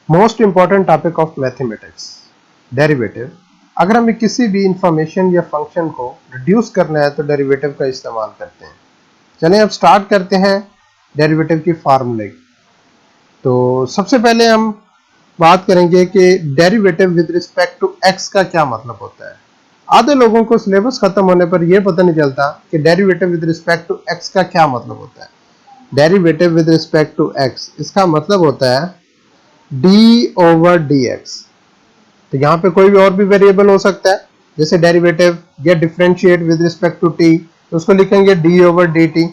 Most important topic of mathematics, derivative. अगर हमें किसी भी इंफॉर्मेशन या फंक्शन को रिड्यूस करना है तो डेरिवेटिव का इस्तेमाल करते हैं। चलिए अब स्टार्ट करते हैं डेरिवेटिव की फार्मूले। तो सबसे पहले हम बात करेंगे कि derivative with respect to x का क्या मतलब होता है। आधे लोगों को सिलेबस खत्म होने पर यह पता नहीं चलता कि derivative with respect to x का क्या मतलब होता है। Derivative with respect to x, इसका मतलब होता है डी ओवर डी एक्स। तो यहाँ पे कोई भी और भी वेरिएबल हो सकता है, जैसे डेरिवेटिव या differentiate with respect to t, तो उसको लिखेंगे डी ओवर डी टी।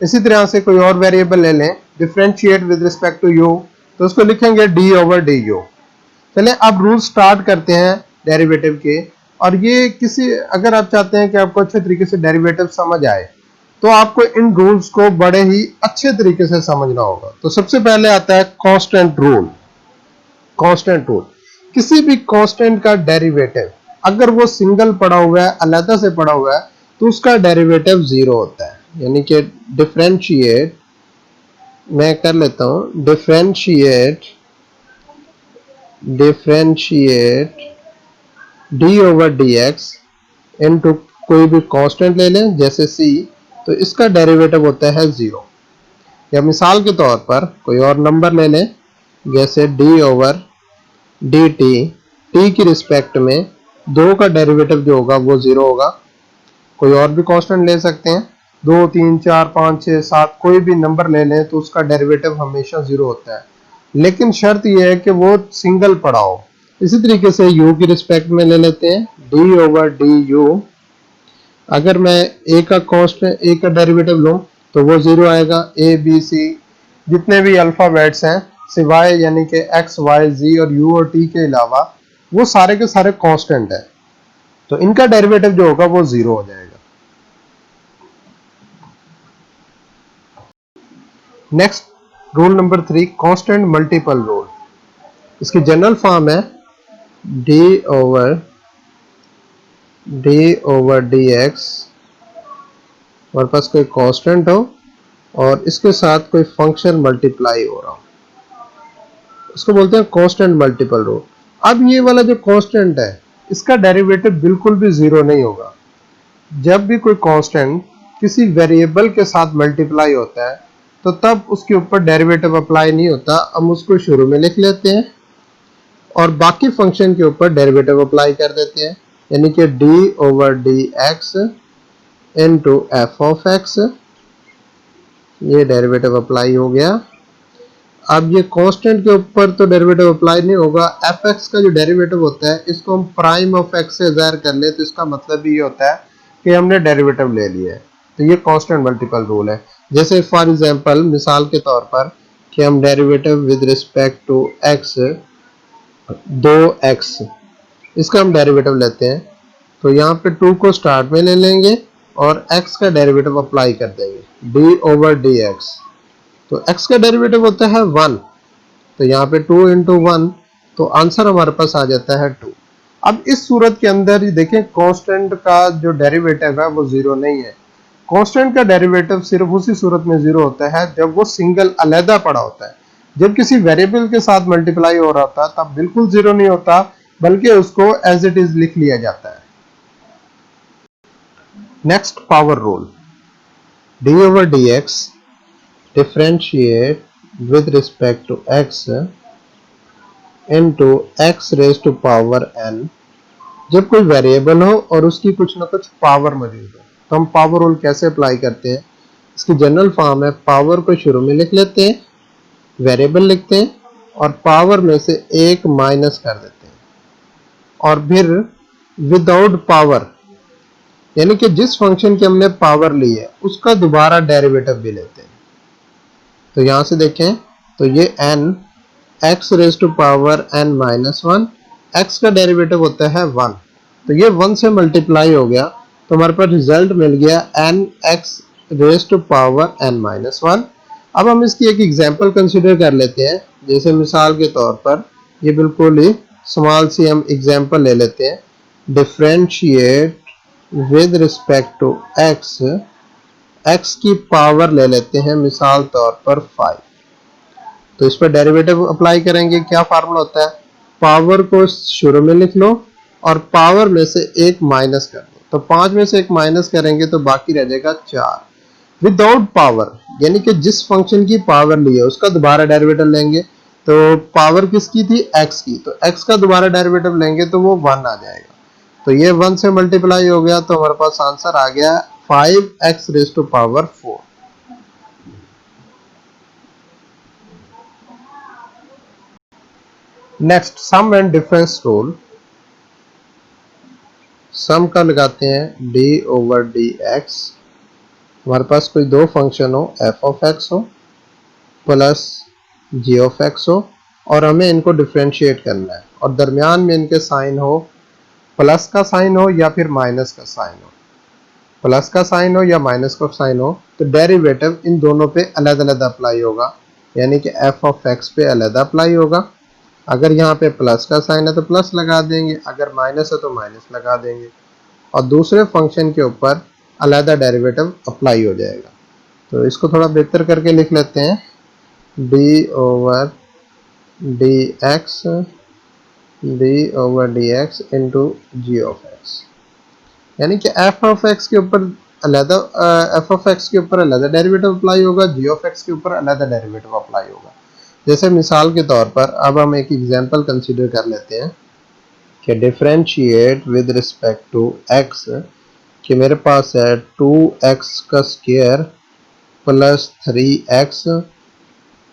इसी तरह से कोई और वेरिएबल ले लें, differentiate with respect to u, तो उसको लिखेंगे डी ओवर डी यू। चलिए अब रूल स्टार्ट करते हैं डेरिवेटिव के। और ये किसी, अगर आप चाहते हैं कि आपको अच्छे तरीके से डेरिवेटिव समझ आए तो आपको इन रूल्स को बड़े ही अच्छे तरीके से समझना होगा। तो सबसे पहले आता है कांस्टेंट रूल। कांस्टेंट रूल, किसी भी कांस्टेंट का डेरिवेटिव अगर वो सिंगल पड़ा हुआ है, अलग से पड़ा हुआ है, तो उसका डेरिवेटिव जीरो होता है। यानी कि डिफरेंशिएट, मैं कर लेता हूं, differentiate D over d x into कोई भी कांस्टेंट ले लें जैसे सी, तो इसका डेरिवेटिव होता है जीरो। या मिसाल के तौर पर कोई और नंबर ले लें जैसे D over D T, T की रिस्पेक्ट में दो का डेरिवेटिव जो होगा वो जीरो होगा। कोई और भी कांस्टेंट ले सकते हैं, 2, 3, 4, 5, 6, 7 कोई भी नंबर ले लें तो उसका डेरिवेटिव हमेशा जीरो होता है, लेकिन शर्त यह है कि वो सिंगल पड़ा हो। इसी तरीके से u की रिस्पेक्ट में ले लेते हैं डी ओवर डी यू। अगर मैं a का कांस्टेंट, a का डेरिवेटिव लूं तो वो जीरो आएगा। a b c जितने भी अल्फाबेट्स हैं सिवाय यानी कि x y z और u और t के अलावा वो सारे के सारे कांस्टेंट है, तो इनका डेरिवेटिव जो होगा वो जीरो हो जाएगा। Next rule number 3, constant multiple rule. इसकी जनरल फॉर्म है डी ओवर डी एक्स। हमारे पास कोई कांस्टेंट हो और इसके साथ कोई फंक्शन मल्टीप्लाई हो रहा हो, इसको बोलते हैं कांस्टेंट मल्टीपल रूल। अब ये वाला जो कांस्टेंट है इसका डेरिवेटिव बिल्कुल भी जीरो नहीं होगा। जब भी कोई कांस्टेंट किसी वेरिएबल के साथ मल्टीप्लाई होता है तो तब उसके ऊपर डेरिवेटिव अप्लाई नहीं होता। हम उसको शुरू में लिख लेते हैं और बाकी फंक्शन के ऊपर डेरिवेटिव अप्लाई कर देते हैं, यानी कि D over d x into F of x. ये डेरिवेटिव अप्लाई हो गया। अब ये कांस्टेंट के ऊपर तो डेरिवेटिव अप्लाई नहीं होगा। एफ एक्स का जो डेरिवेटिव होता है इसको हम प्राइम ऑफ एक्स से ज़ाहिर कर ले तो इसका मतलब ये होता है कि हमने डेरिवेटिव ले लिया है। तो ये कांस्टेंट मल्टीपल रूल है। जैसे फॉर एग्जांपल, मिसाल के तौर पर कि हम derivative with respect to x 2x, इसका हम डेरिवेटिव लेते हैं तो यहाँ पे 2 को स्टार्ट में ले लेंगे और x का डेरिवेटिव अप्लाई कर देंगे d ओवर डी एक्स। तो x का डेरिवेटिव होता है 1, तो यहाँ पे 2 इंटू 1, तो आंसर हमारे पास आ जाता है 2। अब इस सूरत के अंदर देखें, कांस्टेंट का जो डेरिवेटिव है वो जीरो नहीं है। कांस्टेंट का डेरिवेटिव सिर्फ उसी सूरत में जीरो होता है जब वो सिंगल अलहदा पड़ा होता है। जब किसी वेरिएबल के साथ मल्टीप्लाई हो रहा था तब बिल्कुल जीरो नहीं होता, बल्कि उसको एज इट इज लिख लिया जाता है। Next power rule, d over d x differentiate with respect to x into x raise to power n। जब कोई वेरिएबल हो और उसकी कुछ ना कुछ पावर मौजूद हो तो हम पावर रूल कैसे अप्लाई करते हैं। इसकी जनरल फॉर्म है, पावर को शुरू में लिख लेते हैं, वेरिएबल लिखते हैं और पावर में से एक माइनस कर देते हैं और फिर विदाउट पावर, यानी कि जिस फंक्शन की हमने पावर ली है उसका दोबारा डेरिवेटिव भी लेते हैं। तो यहां से देखें तो ये n x raise to power n minus 1, x का डेरिवेटिव होता है 1, तो ये 1 से मल्टीप्लाई हो गया तो हमारे पास रिजल्ट मिल गया n x raise to power n minus 1। अब हम इसकी एक एग्जांपल कंसीडर कर लेते हैं। जैसे मिसाल के तौर पर ये बिल्कुल ही स्मॉल सी हम एग्जांपल ले लेते हैं differentiate with respect to x, x की पावर ले लेते हैं मिसाल तौर पर 5, तो इस पर डेरिवेटिव अप्लाई करेंगे। क्या फार्मूला होता है, पावर को शुरू में लिख लो और पावर में से एक माइनस कर दो, तो 5 में से एक माइनस करेंगे तो बाकी रह जाएगा 4। विदाउट पावर, यानी कि जिस फंक्शन की पावर ली है उसका दोबारा डेरिवेटिव लेंगे, तो पावर किसकी थी, x की, तो x का दोबारा डेरिवेटिव लेंगे तो वो 1 आ जाएगा, तो ये 1 से मल्टीप्लाई हो गया, तो हमारे पास आंसर आ गया 5x raise to power 4। Next, sum and difference rule. Sum का लगाते हैं d ओवर dx। हमारे पास कोई दो फंक्शन हो, f ऑफ x हो प्लस g ऑफ x हो, और हमें इनको डिफरेंशिएट करना है, और दरमियान में इनके साइन हो, प्लस का साइन हो या फिर माइनस का साइन हो, प्लस का साइन हो या माइनस का साइन हो, तो डेरिवेटिव इन दोनों पे अलग अलग अप्लाई होगा, यानी कि f ऑफ x पे अलग अप्लाई होगा। अगर यहाँ पे प्लस का साइन है तो प्लस लगा देंगे, अगर माइनस है तो माइनस लगा देंगे, और दूसरे फंक्शन के ऊपर अलग डेरिवेटिव अप्लाई हो जाएगा। तो इसको थोड़ा बेहतर करके लिख लेते हैं, d over dx into g of x, यानी कि f ऑफ x के ऊपर अलग डेरिवेटिव अप्लाई होगा, g ऑफ x के ऊपर अलग डेरिवेटिव अप्लाई होगा। जैसे मिसाल के तौर पर अब हम एक एग्जांपल कंसीडर कर लेते हैं कि differentiate with respect to x, कि मेरे पास है 2x का स्क्वायर प्लस 3x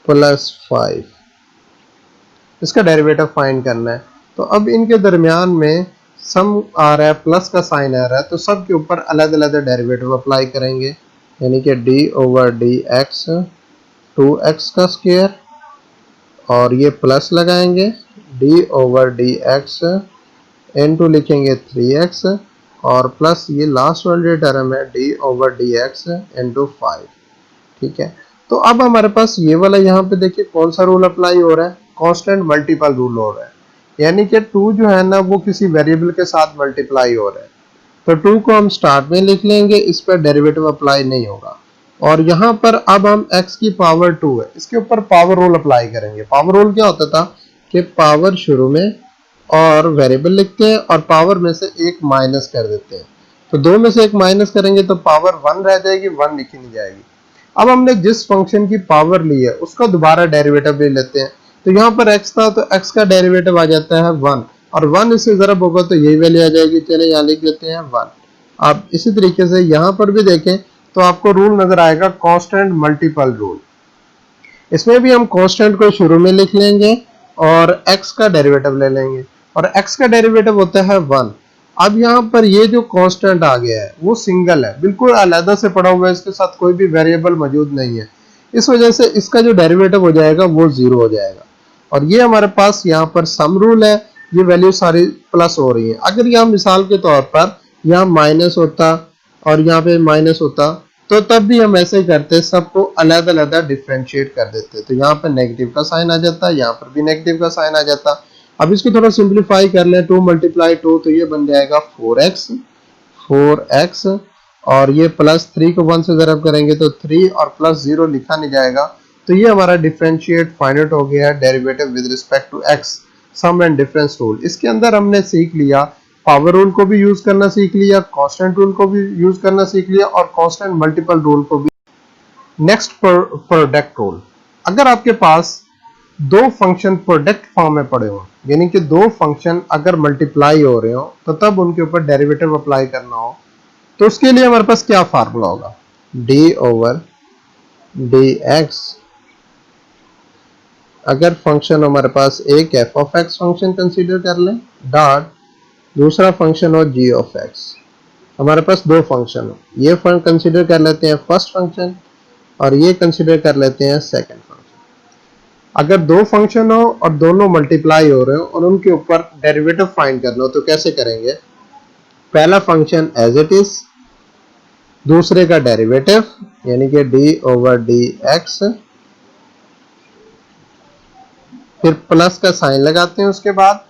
प्लस 5, इसका डेरिवेटिव फाइंड करना है। तो अब इनके दरमियान में सम आ रहा है, प्लस का साइन आ रहा है, तो सब के ऊपर अलग अलग डेरिवेटिव अप्लाई करेंगे, यानी कि d ओवर dx 2x का स्क्वायर, और ये प्लस लगाएंगे d ओवर dx इनटू लिखेंगे 3x, और प्लस ये लास्ट वाली टर्म है d ओवर dx इनटू 5। ठीक है, तो अब हमारे पास ये वाला यहाँ पे देखिए कौन सा रूल अप्लाई हो रहा है, कांस्टेंट मल्टीपल रूल हो रहा है, यानी कि 2 जो है ना वो किसी वेरिएबल के साथ मल्टीप्लाई हो रहा है, तो 2 को हम स्टार्ट में लिख लेंगे, इस पर डेरिवेटिव अप्लाई नहीं होगा। और यहाँ पर अब हम x की पावर 2 है, इसके ऊपर पावर रूल अप्लाई करेंगे। पावर रूल क्या होता था कि पावर शुरू में और वेरिएबल लिखते हैं और पावर में से एक माइनस कर देते हैं, तो 2 में से एक माइनस करेंगे तो पावर 1 रह जाएगी, 1 लिखी नहीं जाएगी। अब हमने जिस फंक्शन की पावर ली है उसका दोबारा डेरिवेटिव ले लेते हैं, तो यहाँ पर x था तो x का डेरिवेटिव आ जाता है 1, और 1 इससे ज़रब होगा तो यही वैल्यू आ जाएगी, चले यहाँ लिख देते हैं 1। आप इसी तरीके से यहाँ पर भी देखें तो आपको रूल नजर आएगा कांस्टेंट मल्टीपल रूल। इसमें भी हम कांस्टेंट को शुरू में लिख लेंगे और x का डेरिवेटिव ले लेंगे, और x का डेरिवेटिव होता है 1। अब यहाँ पर ये जो कांस्टेंट आ गया है वो सिंगल है, बिल्कुल अलग से पड़ा हुआ है, इसके साथ कोई भी वेरिएबल मौजूद नहीं है, इस वजह से इसका जो डेरिवेटिव हो जाएगा वो 0 हो जाएगा। और ये हमारे पास यहाँ पर सम रूल है, ये वैल्यू सारी प्लस हो रही है। अगर यहाँ मिसाल के तौर पर यहाँ माइनस होता और यहाँ पे माइनस होता तो तब भी हम ऐसे ही करते, सबको अलग अलग डिफरेंशिएट कर देते, तो यहाँ पर नेगेटिव का साइन आ जाता, यहाँ पर भी नेगेटिव का साइन आ जाता। अब इसको थोड़ा सिंप्लीफाई कर लें, 2 मल्टीप्लाई 2 तो ये बन जाएगा 4x, और ये प्लस 3 को 1 से ज़रब करेंगे तो 3, और प्लस 0 लिखा नहीं जाएगा, तो ये हमारा डिफरेंशिएट फाइंड आउट हो गया derivative with respect to x, sum and difference rule. इसके अंदर हमने सीख लिया, पावर रूल को भी यूज करना सीख लिया, कांस्टेंट रूल को भी यूज करना सीख लिया, और कांस्टेंट मल्टीपल रूल को भी। Next, product rule. अगर आपके पास दो फंक्शन प्रोडक्ट फॉर्म में पड़े हो, यानी कि दो फंक्शन अगर मल्टीप्लाई हो रहे हो तो तब उनके ऊपर डेरिवेटिव अप्लाई करना हो, तो उसके लिए हमारे पास क्या फार्मूला होगा, d ओवर dx। अगर फंक्शन हमारे पास एक f of x function consider कर लें, डॉट दूसरा फंक्शन हो g ऑफ x। हमारे पास दो फंक्शन हो, ये कंसीडर कर लेते हैं फर्स्ट फंक्शन और ये कंसीडर कर लेते हैं सेकंड फंक्शन। अगर दो फंक्शन हो और दोनों मल्टीप्लाई हो रहे हो और उनके ऊपर डेरिवेटिव फाइंड करना हो तो कैसे करेंगे, पहला फंक्शन एज इट इज, दूसरे का डेरिवेटिव यानी कि d ओवर dx, फिर प्लस का साइन लगाते हैं उसके बाद,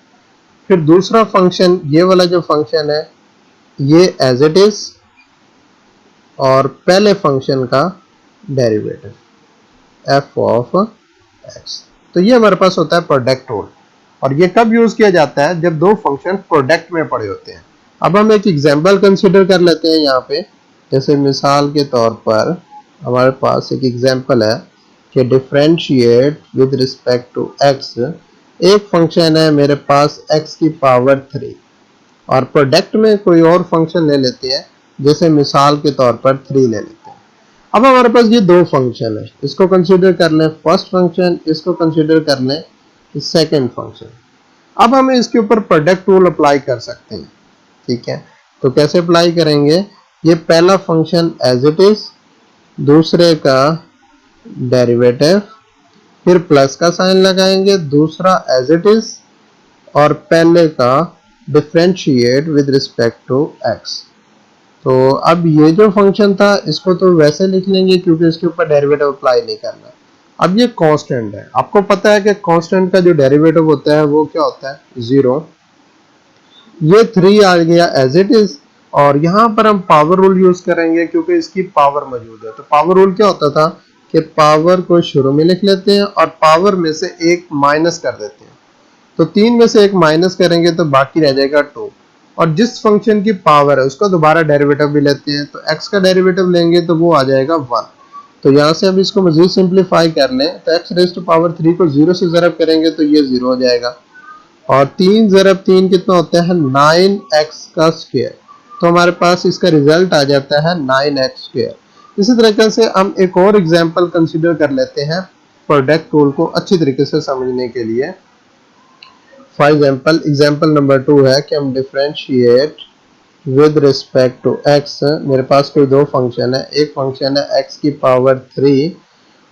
फिर दूसरा फंक्शन, ये वाला जो फंक्शन है ये एज इट इज, और पहले फंक्शन का डेरिवेटिव एफ ऑफ एक्स। तो ये हमारे पास होता है प्रोडक्ट रूल, और ये कब यूज किया जाता है? जब दो फंक्शन प्रोडक्ट में पड़े होते हैं। अब हम एक एग्जांपल कंसीडर कर लेते हैं यहाँ पे। जैसे मिसाल के तौर पर हमारे पास एक एग्जांपल है कि differentiate with respect to x. एक फंक्शन है मेरे पास x की पावर 3, और प्रोडक्ट में कोई और फंक्शन ले लेते हैं, जैसे मिसाल के तौर पर 3 ले लेते हैं। अब हमारे पास ये दो फंक्शन है, इसको कंसीडर कर लें फर्स्ट फंक्शन, इसको कंसीडर कर लें सेकंड फंक्शन। अब हमें इसके ऊपर प्रोडक्ट रूल अप्लाई कर सकते हैं, ठीक है। तो कैसे अप्लाई करेंगे? ये पहला फंक्शन एज इट इज, दूसरे का डेरिवेटिव, फिर प्लस का साइन लगाएंगे, दूसरा एज इट इज, और पहले का differentiate with respect to x. तो अब ये जो फंक्शन था इसको तो वैसे लिख लेंगे क्योंकि इसके ऊपर डेरिवेटिव अप्लाई नहीं करना। अब ये कांस्टेंट है, आपको पता है कि कांस्टेंट का जो डेरिवेटिव होता है वो क्या होता है? 0। ये 3 आ गया एज इट इज, और यहाँ पर हम पावर रूल यूज करेंगे क्योंकि इसकी पावर मौजूद है। तो पावर रूल क्या होता था कि पावर को शुरू में लिख लेते हैं और पावर में से एक माइनस कर देते हैं। तो 3 में से एक माइनस करेंगे तो बाकी रह जाएगा 2, और जिस फंक्शन की पावर है उसका दोबारा डेरिवेटिव भी लेते हैं। तो x का डेरिवेटिव लेंगे तो वो आ जाएगा 1। तो यहाँ से अब इसको मजीद सिंप्लीफाई कर लें तो x रेज़ टू पावर 3 को 0 से ज़रब करेंगे तो ये 0 हो जाएगा, और 3 ज़रब 3 कितना होता है? 9x का स्क्वायर। तो हमारे पास इसका रिजल्ट आ जाता है 9x स्क्वायर। इसी तरीके से हम एक और एग्जांपल कंसीडर कर लेते हैं प्रोडक्ट रूल को अच्छी तरीके से समझने के लिए। फॉर एग्जांपल नंबर 2 है कि हम differentiate with respect to x। मेरे पास कोई दो फंक्शन है, एक फंक्शन है x की पावर 3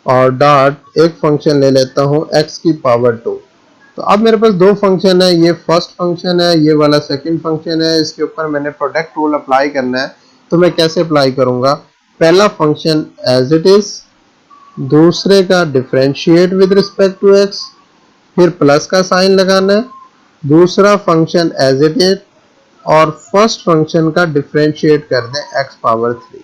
और डॉट एक फंक्शन ले लेता हूँ x की पावर 2। तो अब मेरे पास दो फंक्शन है, ये फर्स्ट फंक्शन है, ये वाला सेकंड फंक्शन है। इसके ऊपर मैंने प्रोडक्ट रूल अप्लाई करना है। तो मैं कैसे अप्लाई करूंगा? पहला फंक्शन एज इट इज, दूसरे का differentiate with respect to x, फिर प्लस का साइन लगाना है, दूसरा फंक्शन एज इट इज, और फर्स्ट फंक्शन का डिफरेंशिएट कर दें x पावर 3।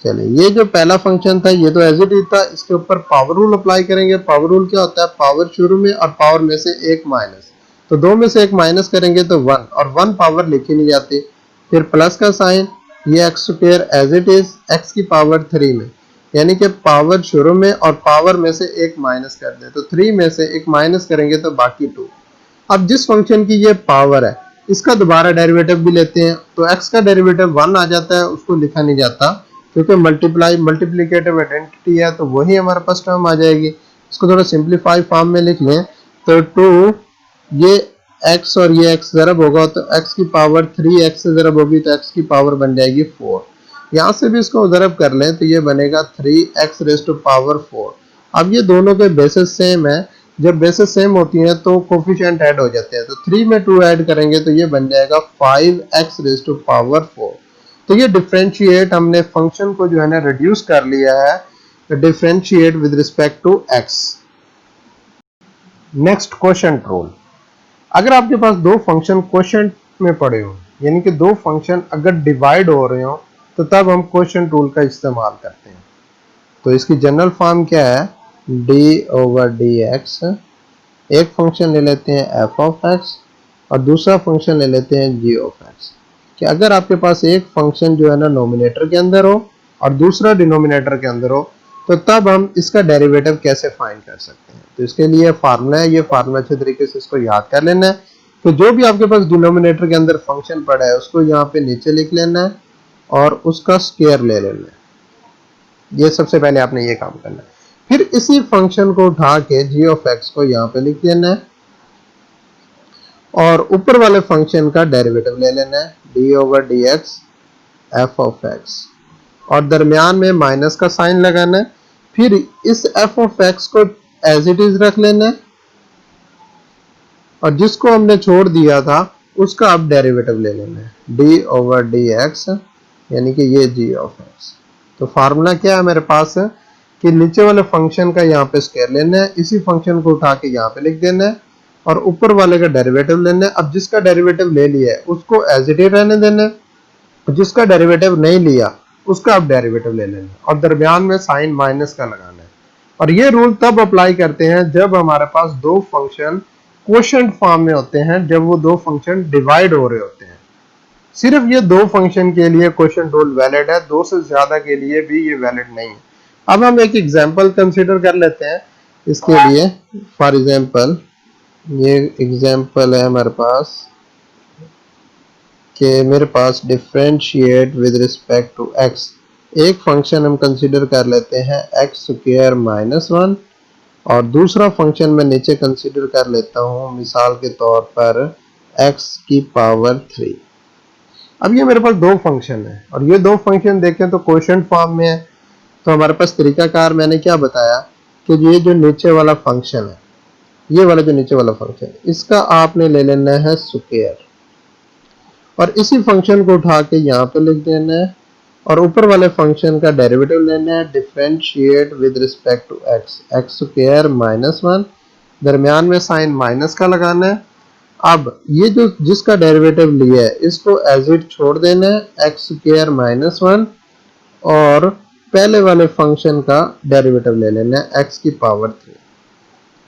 चलिए, ये जो पहला फंक्शन था ये तो एज इट इज था, इसके ऊपर पावर रूल अप्लाई करेंगे। पावर रूल क्या होता है? पावर शुरू में और पावर में से एक माइनस। तो 2 में से एक माइनस करेंगे तो 1, और 1 पावर लिखी नहीं जाती। फिर प्लस का साइन, ये x square as it is x की पावर 3 में, यानी कि पावर शुरू में और पावर में से एक माइनस कर दे। तो 3 में से एक माइनस करेंगे तो बाकी 2। अब जिस फंक्शन की ये पावर है इसका दोबारा डेरिवेटिव भी लेते हैं, तो x का डेरिवेटिव 1 आ जाता है, उसको लिखा नहीं जाता क्योंकि मल्टीप्लिकेटिव आइडेंटिटी है, तो वही हमारे पास टर्म आ जाएगी। इसको थोड़ा सिंप्लीफाई फॉर्म में लिख लें तो 2, ये x और ये x ज़रब होगा तो x की पावर 3x से ज़रब होगी तो x की पावर बन जाएगी 4। यहाँ से भी इसको ज़रब कर लें तो ये बनेगा 3x रेज़ टू पावर 4। अब ये दोनों के बेसिस सेम है, जब बेसिस सेम होती हैं तो कोफिशिएंट ऐड हो जाते हैं। तो 3 में 2 ऐड करेंगे तो ये बन जाएगा 5x रेज़ टू पावर 4। तो ये डिफरेंशिएट हमने फंक्शन को जो है ना रिड्यूस कर लिया है, differentiate with respect to x। Next quotient rule. अगर आपके पास दो फंक्शन क्वोशंट में पड़े हो, यानी कि दो फंक्शन अगर डिवाइड हो रहे हो, तो तब हम क्वोशंट रूल का इस्तेमाल करते हैं। तो इसकी जनरल फॉर्म क्या है? d/dx। एक फंक्शन ले लेते हैं f ऑफ x और दूसरा फंक्शन ले लेते हैं g ऑफ x। कि अगर आपके पास एक फंक्शन जो है ना नोमिनेटर के अंदर हो और दूसरा डिनोमिनेटर के अंदर हो, तो तब हम इसका डेरिवेटिव कैसे फाइंड कर सकते हैं? तो इसके लिए फार्मूला है, ये फार्मूला अच्छे तरीके से इसको याद कर लेना है। तो जो भी आपके पास डिनोमिनेटर के अंदर फंक्शन पड़ा है उसको यहाँ पे नीचे लिख लेना है और उसका स्क्वायर ले लेना है। ये सबसे पहले आपने ये काम करना है। फिर इसी फंक्शन को उठा के g ऑफ x को यहाँ पे लिख देना है और ऊपर वाले फंक्शन का डेरिवेटिव ले लेना है d/dx f ऑफ x, और दरमियान में माइनस का साइन लगाना है। फिर इस f ऑफ x को एज इट इज रख लेना है और जिसको हमने छोड़ दिया था उसका अब डेरिवेटिव ले लेना है d/dx, यानी कि ये g ऑफ x। तो फार्मूला क्या है मेरे पास कि नीचे वाले फंक्शन का यहाँ पे स्क्वायर लेना है, इसी फंक्शन को उठा के यहाँ पे लिख देना है और ऊपर वाले का डेरिवेटिव लेना है। अब जिसका डेरिवेटिव ले लिया है उसको एज इट इज रहने देना है, जिसका डेरिवेटिव नहीं लिया उसका अब डेरिवेटिव ले लेना है और दरमियान में साइन माइनस का लगाना है। और ये रूल तब अप्लाई करते हैं जब हमारे पास दो फंक्शन क्वोशंट फॉर्म में होते हैं, जब वो दो फंक्शन डिवाइड हो रहे होते हैं। सिर्फ ये दो फंक्शन के लिए क्वोशंट रूल वैलिड है, दो से ज्यादा के लिए भी ये वैलिड नहीं है। अब हम एक एग्जांपल कंसीडर कर लेते हैं इसके लिए। फॉर एग्जांपल ये एग्जांपल है हमारे पास कि मेरे पास differentiate with respect to x, एक फंक्शन हम कंसीडर कर लेते हैं एक्स स्क्वायर माइनस वन, और दूसरा फंक्शन मैं नीचे कंसीडर कर लेता हूँ मिसाल के तौर पर एक्स की पावर 3। अब ये मेरे पास दो फंक्शन है और ये दो फंक्शन देखें तो क्वोशंट फॉर्म में है। तो हमारे पास तरीकाकार मैंने क्या बताया कि ये जो नीचे वाला फंक्शन है, ये वाला जो नीचे वाला फंक्शन है, इसका आपने ले लेना है स्क्वायर और इसी फंक्शन को उठा के यहाँ पे लिख देना है और ऊपर वाले फंक्शन का डेरिवेटिव लेना है differentiate with respect to x, x square minus one, दरमियान में साइन माइनस का लगाना है। अब ये जो जिसका डेरिवेटिव लिया है इसको एज इट छोड़ देना है एक्स स्क्वायर माइनस वन और पहले वाले फंक्शन का डेरिवेटिव ले लेना है एक्स की पावर 3।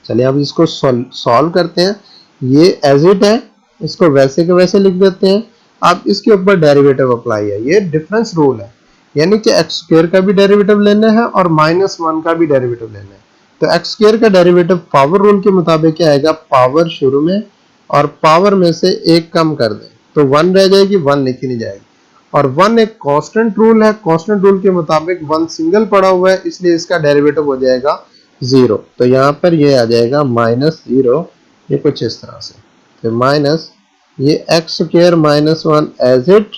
चलिए अब इसको सॉल्व करते हैं। ये एज इट है, इसको वैसे के वैसे लिख देते हैं। अब इसके ऊपर डेरिवेटिव अप्लाई है, ये डिफरेंस रूल है, यानी कि एक्स स्क्वायर का भी डेरिवेटिव लेना है और माइनस वन का भी डेरिवेटिव लेना है। तो एक्स स्क्वायर का डेरिवेटिव पावर रूल के मुताबिक क्या आएगा, पावर शुरू में और पावर में से एक कम कर दें तो वन रह जाएगी, वन लिखी नहीं जाएगी। और वन एक कांस्टेंट रूल है, कांस्टेंट रूल के मुताबिक वन सिंगल पड़ा हुआ है, इसलिए इसका डेरिवेटिव हो जाएगा 0। तो यहाँ पर ये आ जाएगा माइनस 0, ये कुछ इस तरह से। तो माइनस ये x square minus one as it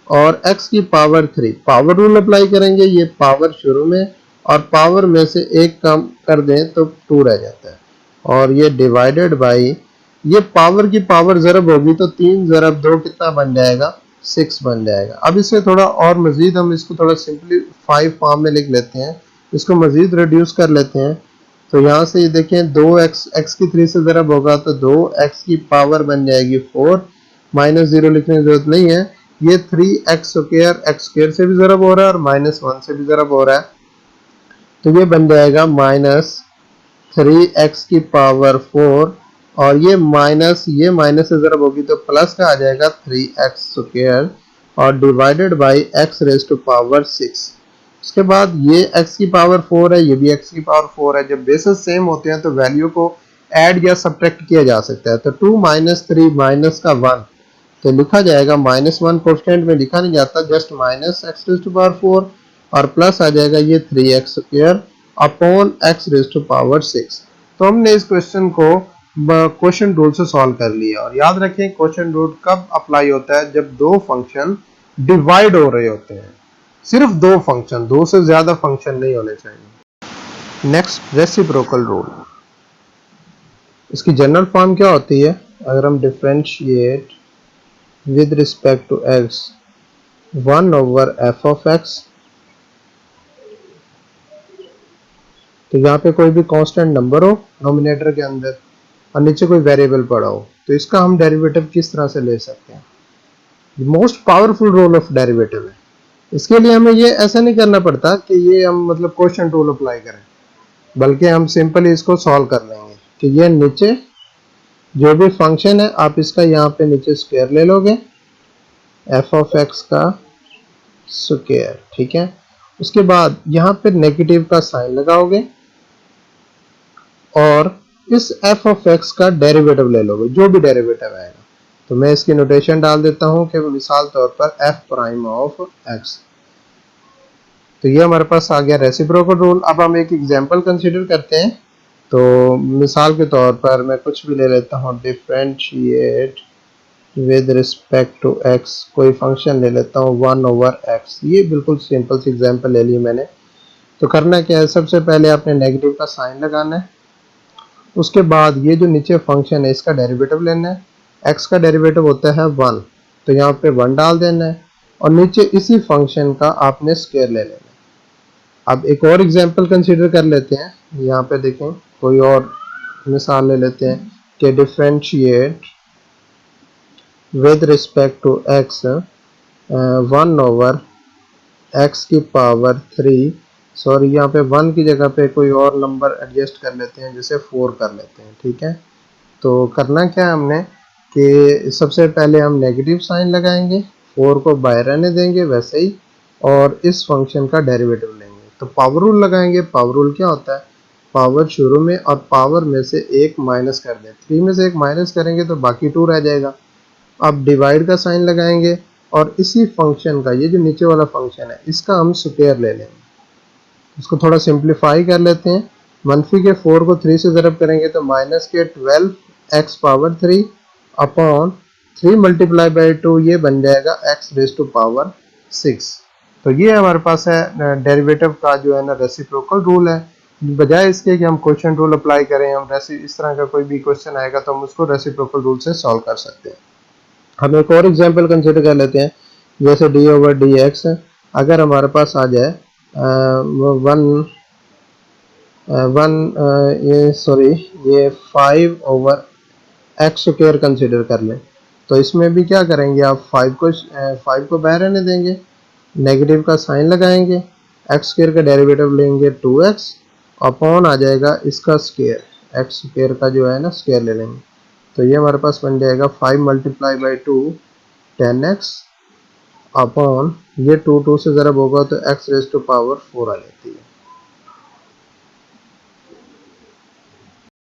और एक्स की पावर 3, पावर रूल अप्लाई करेंगे, ये पावर शुरू में और पावर में से एक कम कर दें तो 2 रह जाता है। और ये डिवाइडेड बाई, ये पावर की पावर ज़रब होगी तो 3 ज़रब 2 कितना बन जाएगा, 6 बन जाएगा। अब इसे थोड़ा और मजीद हम इसको थोड़ा सिंपलीफाई फॉर्म में लिख लेते हैं, इसको मजीद रिड्यूस कर लेते हैं। तो यहाँ से ये देखें 2x, x की 3 से ज़रब होगा तो 2x की पावर बन जाएगी 4, माइनस 0 लिखने की जरूरत नहीं है। ये 3x स्क्वायर x स्क्वायर से भी ज़रब हो रहा है और माइनस 1 से भी ज़रब हो रहा है, तो ये बन जाएगा माइनस 3x की पावर 4 और ये माइनस से ज़रब होगी तो प्लस का आ जाएगा 3x स्क्वायर और divided by x raise to power 6। उसके बाद ये x की पावर 4 है, ये भी x की पावर 4 है। जब बेसिस सेम होते हैं तो वैल्यू को ऐड या सब्ट्रैक्ट किया जा सकता है। तो 2 माइनस 3 माइनस का 1 तो लिखा जाएगा -1 कोएफिशिएंट में लिखा नहीं जाता, just minus x raise to power 4 और प्लस आ जाएगा ये 3x square upon x raise to power 6। तो हमने इस क्वेश्चन को क्वोशंट रूल से सॉल्व कर लिया। और याद रखें क्वोशंट रूल कब अप्लाई होता है, जब दो फंक्शन डिवाइड हो रहे होते हैं, सिर्फ दो फंक्शन, दो से ज्यादा फंक्शन नहीं होने चाहिए। नेक्स्ट रेसिप्रोकल रूल, इसकी जनरल फॉर्म क्या होती है, अगर हम differentiate with respect to x 1 over f of x, तो यहाँ पे कोई भी कांस्टेंट नंबर हो नोमिनेटर के अंदर और नीचे कोई वेरिएबल पड़ा हो, तो इसका हम डेरिवेटिव किस तरह से ले सकते हैं। Most powerful rule of derivative है। इसके लिए हमें ये ऐसा नहीं करना पड़ता कि ये हम मतलब क्वोशंट रूल अप्लाई करें, बल्कि हम सिंपली इसको सॉल्व कर लेंगे कि ये नीचे जो भी फंक्शन है आप इसका यहाँ पे नीचे स्क्वायर ले लोगे, एफ ऑफ एक्स का स्क्वायर, ठीक है। उसके बाद यहाँ पे नेगेटिव का साइन लगाओगे और इस एफ ऑफ एक्स का डेरिवेटिव ले लोगे, जो भी डेरिवेटिव आएगा। तो मैं इसकी नोटेशन डाल देता हूँ कि मिसाल तौर पर एफ प्राइम ऑफ एक्स। तो ये हमारे पास आ गया रेसिप्रोकल रूल। अब हम एक एग्जांपल कंसीडर करते हैं। तो मिसाल के तौर पर मैं कुछ भी ले लेता हूँ, differentiate with respect to x, कोई फंक्शन ले लेता हूँ 1 ओवर एक्स। ये बिल्कुल सिंपल सी एग्जांपल ले ली मैंने। तो करना क्या है, सबसे पहले आपने नेगेटिव का साइन लगाना है, उसके बाद ये जो नीचे फंक्शन है इसका डेरिवेटिव लेना है। एक्स का डेरिवेटिव होता है 1, तो यहाँ पे 1 डाल देना है और नीचे इसी फंक्शन का आपने स्क्वायर ले लेना है। अब एक और एग्जांपल कंसीडर कर लेते हैं। यहाँ पे देखें कोई और मिसाल ले लेते हैं, के differentiate with respect to x 1/x की पावर 3, सॉरी यहाँ पे 1 की जगह पे कोई और नंबर एडजस्ट कर लेते हैं, जैसे 4 कर लेते हैं, ठीक है। तो करना क्या है हमने कि सबसे पहले हम नेगेटिव साइन लगाएंगे, 4 को बाहर रहने देंगे वैसे ही, और इस फंक्शन का डेरिवेटिव लेंगे। तो पावर रूल लगाएंगे। पावर रूल क्या होता है, पावर शुरू में और पावर में से एक माइनस कर दें, 3 में से एक माइनस करेंगे तो बाकी 2 रह जाएगा। अब डिवाइड का साइन लगाएंगे और इसी फंक्शन का, ये जो नीचे वाला फंक्शन है, इसका हम स्क्वायर ले लेंगे। इसको थोड़ा सिंप्लीफाई कर लेते हैं। मनफी के 4 को 3 से ज़रब करेंगे तो माइनस के 12x power 3 upon 3 multiply by 2, ये बन जाएगा x रेज टू पावर 6। तो ये हमारे पास है डेरिवेटिव का जो है ना रेसिप्रोकल रूल है। बजाय इसके कि हम क्वेश्चन रूल अप्लाई करें, हम इस तरह का कोई भी क्वेश्चन आएगा तो हम उसको रेसिप्रोकल रूल से सॉल्व कर सकते हैं। हम एक और एग्जांपल कंसिडर कर लेते हैं, जैसे डी ओवर डी एक्स अगर हमारे पास आ जाए ये 5 ओवर एक्स स्क्वायर कंसिडर कर लें, तो इसमें भी क्या करेंगे, आप 5 को बाहर रहने देंगे, नेगेटिव का साइन लगाएंगे, एक्स स्क्वायर का डेरिवेटिव लेंगे 2x, अपॉन आ जाएगा इसका स्क्वायर, एक्स स्क्वायर का जो है ना स्क्वायर ले लेंगे। तो ये हमारे पास बन जाएगा 5 मल्टीप्लाई बाई 2 10x अपॉन ये 2 से ज़रब होगा तो x रेज टू पावर 4 आ जाती है।